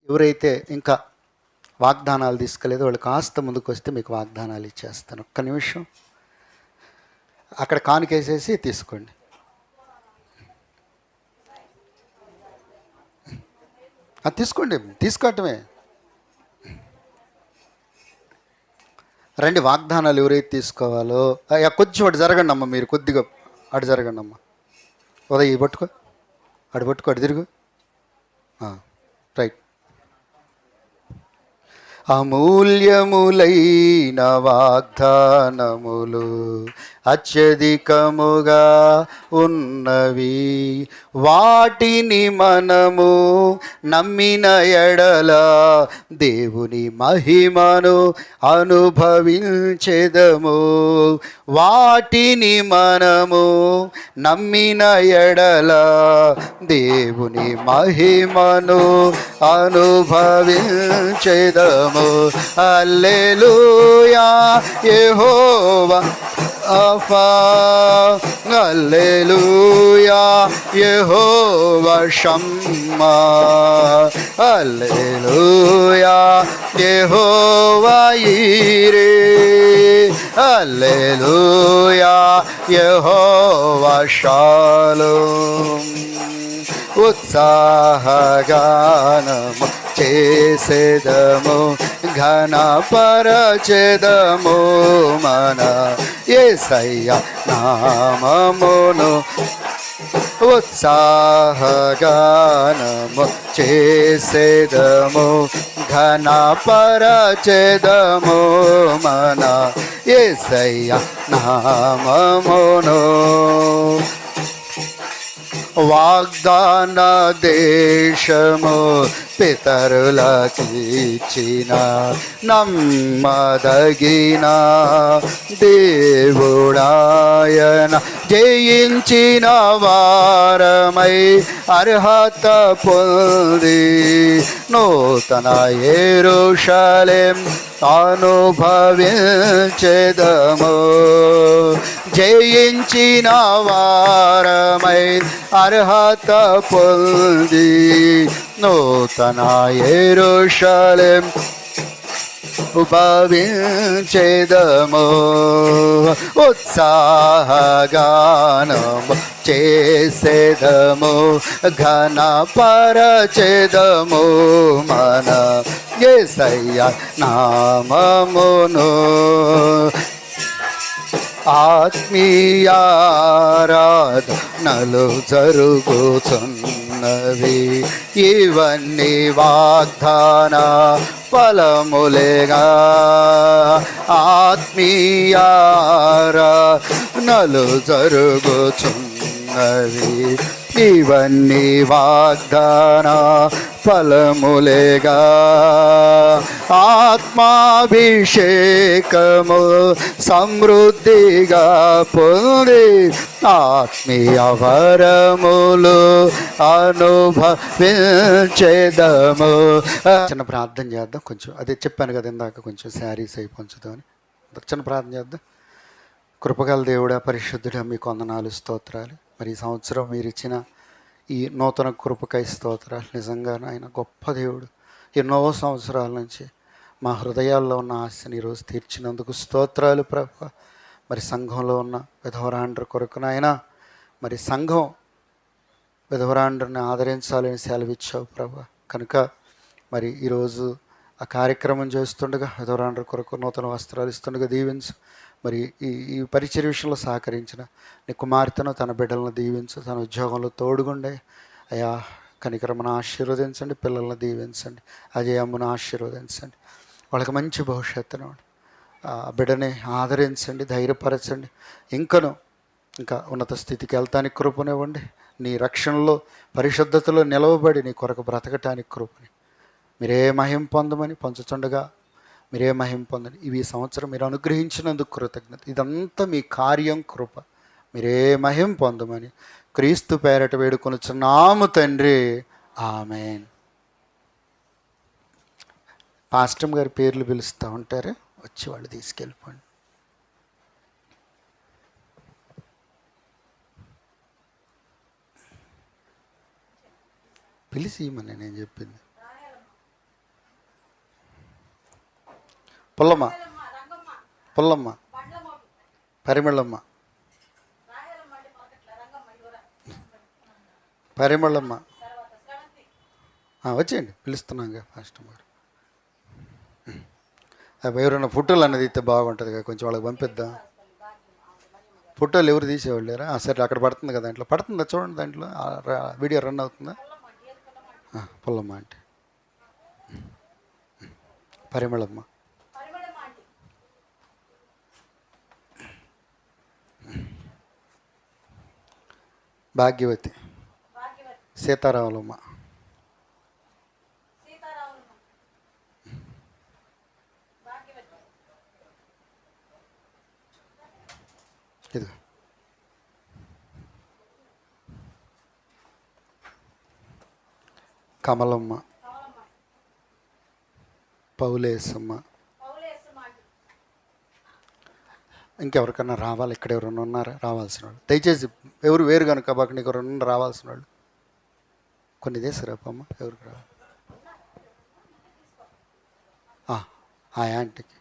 ఎవరైతే ఇంకా వాగ్దానాలు తీసుకోలేదో వాళ్ళు కాస్త ముందుకు వస్తే మీకు వాగ్దానాలు ఇచ్చేస్తాను. ఒక్క నిమిషం అక్కడ కానుకేసేసి తీసుకోండి. అది తీసుకోండి, తీసుకోవటమే. రండి, వాగ్దానాలు ఎవరైతే తీసుకోవాలో కొంచెం అటు జరగండి అమ్మ, మీరు కొద్దిగా అటు జరగండి అమ్మ. ఉదయ్ పట్టుకో, అటు పట్టుకో, అటు తిరుగు. రైట్. అమూల్యములైన వాగ్దానములు అత్యధికముగా ఉన్నవి, వాటిని మనము నమ్మిన ఎడల దేవుని మహిమను అనుభవించెదము. వాటిని మనము నమ్మిన ఎడల దేవుని మహిమను అనుభవించెదము. హల్లెలూయా యెహోవా అఫా, హల్లెలూయా యెహోవా షమ్మా, హల్లెలూయా యెహోవా ఈరే, హల్లెలూయా యెహోవా షాలోమ్. ఉత్సాహగానము చేసేదము, ఘనపరచెదము మన యేసయ్య నామమును. ఉత్సాహగానము చేసేదము, ఘనపరచెదము మన యేసయ్య నామమును. వాగ్దాన దేశము పితరులకిచ్చిన నమ్మదగిన దేవుడాయన, జయించిన వారమై అర్హత పొంది నూతన యెరూషలేం అనుభవించెదము. జయించిన వారమై అర్హత పొంది నూతన యెరూషలేం ఉపవించెదము. ఉత్సాహగానము చేసేదము, ఘనపరచెదము మన యేసయ్య నామమును. ఆత్మీయారాధనలు జరుగుతున్నవి, ఇవన్నీ వాగ్దాన ఫలములేగా. ఆత్మీయారాధనలు జరుగుతున్నవి, ఇవన్నీ వాగ్దాన ఫలములేగా. ఆత్మాభిషేకము సమృద్ధిగా పొంది ఆత్మీయ వరములు అనుభవించెదము. చిన్న ప్రార్థన చేద్దాం. కొంచెం అదే చెప్పాను కదా ఇందాక, కొంచెం శారీస్ అయి పంచుదామని. చిన్న ప్రార్థన చేద్దాం. కృపగల దేవుడా, పరిశుద్ధుడా, మీకు వందనాలు, స్తోత్రాలు. మరి ఈ సంవత్సరం మీరు ఇచ్చిన ఈ నూతన కృపకై స్తోత్రాలు. నిజంగా ఆయన గొప్ప దేవుడు. ఎన్నో సంవత్సరాల నుంచి మా హృదయాల్లో ఉన్న ఆశని ఈరోజు తీర్చినందుకు స్తోత్రాలు ప్రభు. మరి సంఘంలో ఉన్న విధవరాండ్ర కొరకు నాయన, మరి సంఘం విధవరాండ్రని ఆదరించాలని సెలవిచ్చావు ప్రభు. కనుక మరి ఈరోజు ఆ కార్యక్రమం చేస్తుండగా విధవరాండ్ర కొరకు నూతన వస్త్రాలు ఇస్తుండగా దీవించు. మరి ఈ పరిచర్య విషయంలో సహకరించిన నీ కుమార్తెను, తన బిడ్డలను దీవించు. తన ఉద్యోగంలో తోడుగుండే అయా కనికరమును ఆశీర్వదించండి. పిల్లలను దీవించండి. అజయమ్మను ఆశీర్వదించండి. వాళ్ళకి మంచి భవిష్యత్తును బిడ్డని ఆదరించండి, ధైర్యపరచండి. ఇంకా ఉన్నత స్థితికి వెళ్తానికి కృపనివ్వండి. నీ రక్షణలో పరిశుద్ధతలో నిలవబడి నీ కొరకు బ్రతకటానికి కృపని మీరే మహిమ పొందమని పంచుతుండగా మీరే మహిమ పొందండి. ఇవి సంవత్సరం మీరు అనుగ్రహించినందుకు కృతజ్ఞత. ఇదంతా మీ కార్యం, కృప. మీరే మహిమ పొందమని క్రీస్తు పేరట వేడుకొనుచున్నాము తండ్రి, ఆమేన్. పాస్టర్ గారి పేర్లు పిలుస్తూ ఉంటారు, వచ్చి వాళ్ళు తీసుకెళ్ళిపోండి. పిలిచి ఇమ్మని నేను చెప్పింది. పుల్లమ్మ, పుల్లమ్మ, పరిమళమ్మ, పరిమళమ్మ. వచ్చేయండి, పిలుస్తున్నాగా ఫాస్ట్ గారు. ఎవరైనా ఫోటోలు అన్నది ఇస్తే బాగుంటుంది కదా, కొంచెం వాళ్ళకి పంపిద్దాం. ఫోటోలు ఎవరు తీసేవాళ్ళారా? సరే, అక్కడ పడుతుంది కదా, దాంట్లో పడుతుందా చూడండి, దాంట్లో వీడియో రన్ అవుతుందా? పుల్లమ్మ అంటే పరిమళమ్మ, భాగ్యవతి, సీతారాములమ్మ, ఇది కమలమ్మ, పౌలేసమ్మ. ఇంకెవరికన్నా రావాలి? ఇక్కడ ఎవరైనా ఉన్నారా రావాల్సిన వాళ్ళు? దయచేసి ఎవరు వేరు కనుక బాక నీకు ఎవరైనా రావాల్సిన వాళ్ళు కొన్ని చేసారాపమ్మ. ఎవరికి రావాలి? ఆ యాంటీకి